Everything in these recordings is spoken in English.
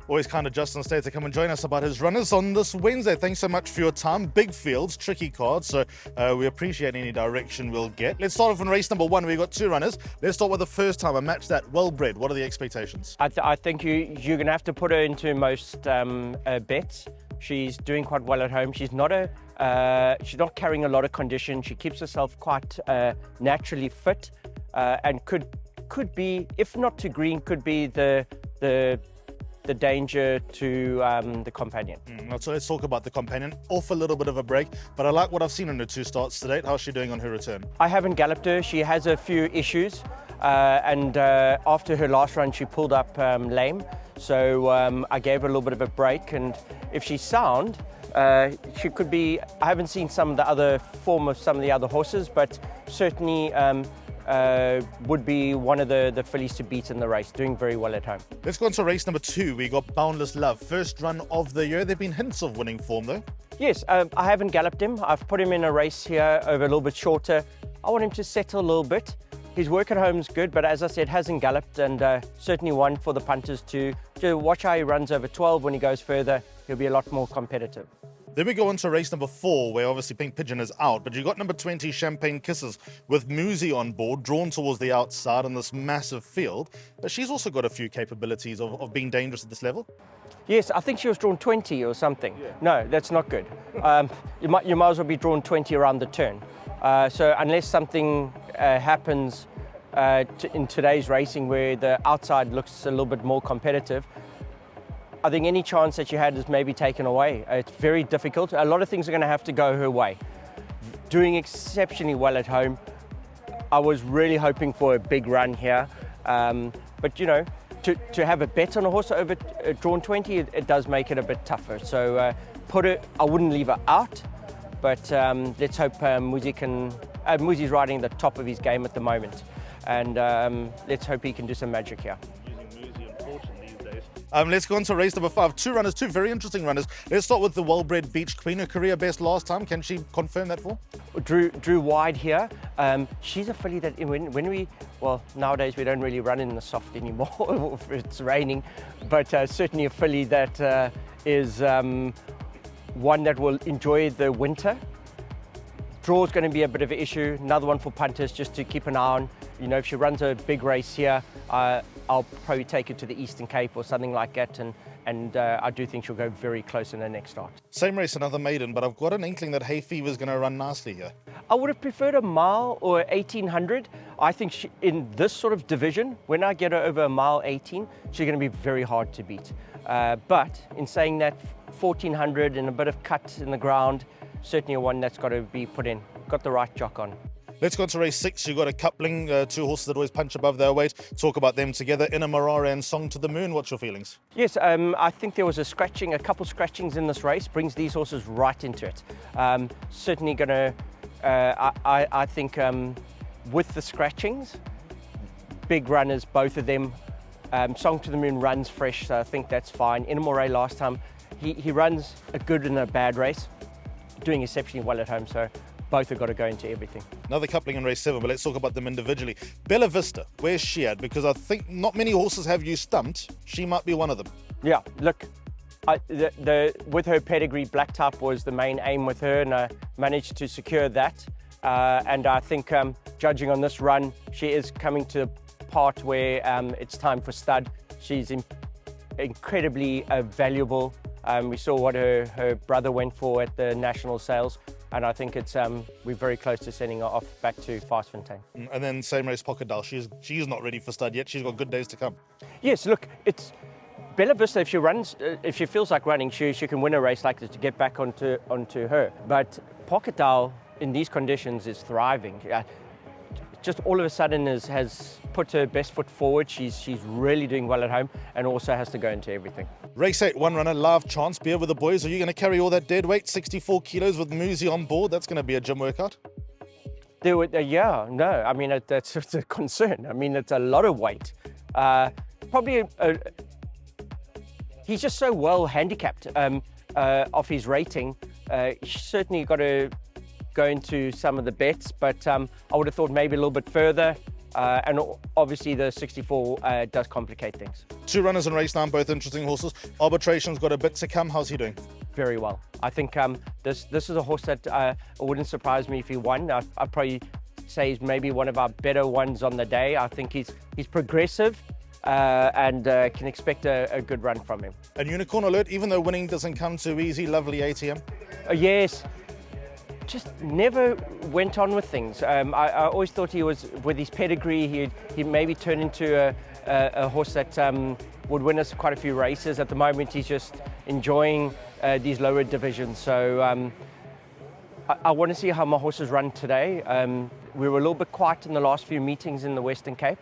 Always kind of Justin Snaith to come and join us about his runners on this Wednesday. Thanks so much for your time. Big fields, tricky cards, so we appreciate any direction we'll get. Let's start off in race number 1. We've got 2 runners. Let's start with the first time. A match that well-bred. What are the expectations? I think you're going to have to put her into most bets. She's doing quite well at home. She's not carrying a lot of condition. She keeps herself quite naturally fit, and could be, if not to green, could be the danger to the companion. So let's talk about the companion. Off a little bit of a break, but I like what I've seen in her 2 starts to date. How's she doing on her return? I haven't galloped her. She has a few issues, and after her last run, she pulled up lame. So I gave her a little bit of a break, and if she's sound, she could be. I haven't seen some of the other form of some of the other horses, but certainly would be one of the fillies to beat in the race, doing very well at home. Let's go on to race number 2. We got Boundless Love. First run of the year. There've been hints of winning form though. Yes, I haven't galloped him. I've put him in a race here over a little bit shorter. I want him to settle a little bit. His work at home is good, but as I said, hasn't galloped, and certainly one for the punters to watch how he runs over 12. When he goes further, he'll be a lot more competitive. Then we go on to race number 4, where obviously Pink Pigeon is out, but you got number 20, Champagne Kisses, with Musi on board, drawn towards the outside in this massive field. But she's also got a few capabilities of being dangerous at this level. Yes, I think she was drawn 20 or something. Yeah. No, that's not good. You might as well be drawn 20 around the turn. So unless something happens in today's racing where the outside looks a little bit more competitive, I think any chance that you had is maybe taken away. It's very difficult. A lot of things are going to have to go her way. Doing exceptionally well at home. I was really hoping for a big run here. But, you know, to have a bet on a horse over drawn 20, it does make it a bit tougher. So I wouldn't leave her out. But let's hope Musi can. Musi's riding the top of his game at the moment, and let's hope he can do some magic here. Using Musi and Fortune these days. Let's go on to race number 5. 2 runners, 2 very interesting runners. Let's start with the well-bred Beach Queen. Her career best last time. Can she confirm that for? Drew wide here. She's a filly that nowadays we don't really run in the soft anymore if it's raining, but certainly a filly that is. One that will enjoy the winter. Draw is going to be a bit of an issue. Another one for punters just to keep an eye on. You know, if she runs a big race here, I'll probably take her to the Eastern Cape or something like that, and I do think she'll go very close in her next start. Same race, another maiden, but I've got an inkling that Hay Fever is going to run nicely here. I would have preferred a mile or 1800. I think in this sort of division, when I get her over a mile 18, she's going to be very hard to beat. But in saying that, 1400 and a bit of cut in the ground, certainly one that's got to be put in. Got the right jock on. Let's go on to race 6. You've got a coupling, 2 horses that always punch above their weight. Talk about them together. Inna Marara and Song to the Moon. What's your feelings? Yes, I think there was a couple scratchings in this race. Brings these horses right into it. Certainly going to, I think with the scratchings, big runners, both of them. Song to the Moon runs fresh, so I think that's fine. Inna Marara last time, he runs a good and a bad race, doing exceptionally well at home, so both have got to go into everything. Another coupling in race 7, but let's talk about them individually. Bella Vista, where's she at? Because I think not many horses have you stumped. She might be one of them. Yeah, look, with her pedigree, black type was the main aim with her, and I managed to secure that. And I think judging on this run, she is coming to a part where it's time for stud. She's incredibly valuable. We saw what her brother went for at the national sales, and I think we're very close to sending her off back to Fastfontein. And then same race, Pocket Doll. She's not ready for stud yet. She's got good days to come. Yes, look, it's Bella Vista. If she feels like running, she can win a race like this to get back onto her. But Pocket Doll in these conditions is thriving. Just all of a sudden has put her best foot forward. She's really doing well at home, and also has to go into everything. Race 8, 1 runner, Live Chance. Beer with the boys. Are you going to carry all that dead weight, 64 kilos with Musi on board? That's going to be a gym workout. Yeah, no, I mean, that's a concern. I mean, it's a lot of weight. Probably, he's just so well handicapped off his rating. He's certainly got to go into some of the bets, but I would have thought maybe a little bit further. And obviously the 64 does complicate things. 2 runners in race 9, both interesting horses. Arbitration's got a bit to come. How's he doing? Very well. I think this is a horse that it wouldn't surprise me if he won. I'd probably say he's maybe one of our better ones on the day. I think he's progressive and can expect a good run from him. And Unicorn Alert, even though winning doesn't come too easy, lovely ATM. Yes. Just never went on with things. I always thought he was, with his pedigree, he'd maybe turn into a horse that would win us quite a few races. At the moment, he's just enjoying these lower divisions. So I want to see how my horses run today. We were a little bit quiet in the last few meetings in the Western Cape.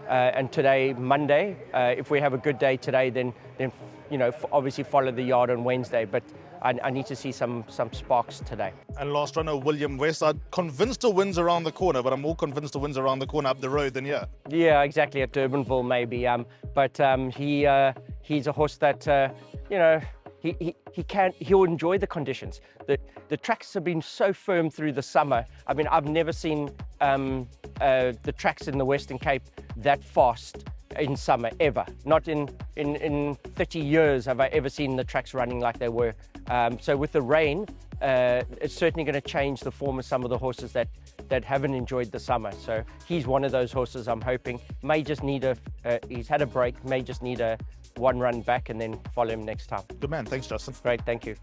And today, Monday, if we have a good day today, then obviously follow the yard on Wednesday. But I need to see some sparks today. And last runner, William West. I'm convinced a win's around the corner, but I'm more convinced a win's around the corner up the road than here. Yeah, exactly, at Durbanville maybe. But he's a horse that, he'll enjoy the conditions. The tracks have been so firm through the summer. I mean, I've never seen the tracks in the Western Cape that fast in summer, ever. Not in 30 years have I ever seen the tracks running like they were. So with the rain, it's certainly going to change the form of some of the horses that haven't enjoyed the summer. So he's one of those horses I'm hoping may just need he's had a break, may just need a 1 run back and then follow him next time. Good man. Thanks, Justin. Great, thank you.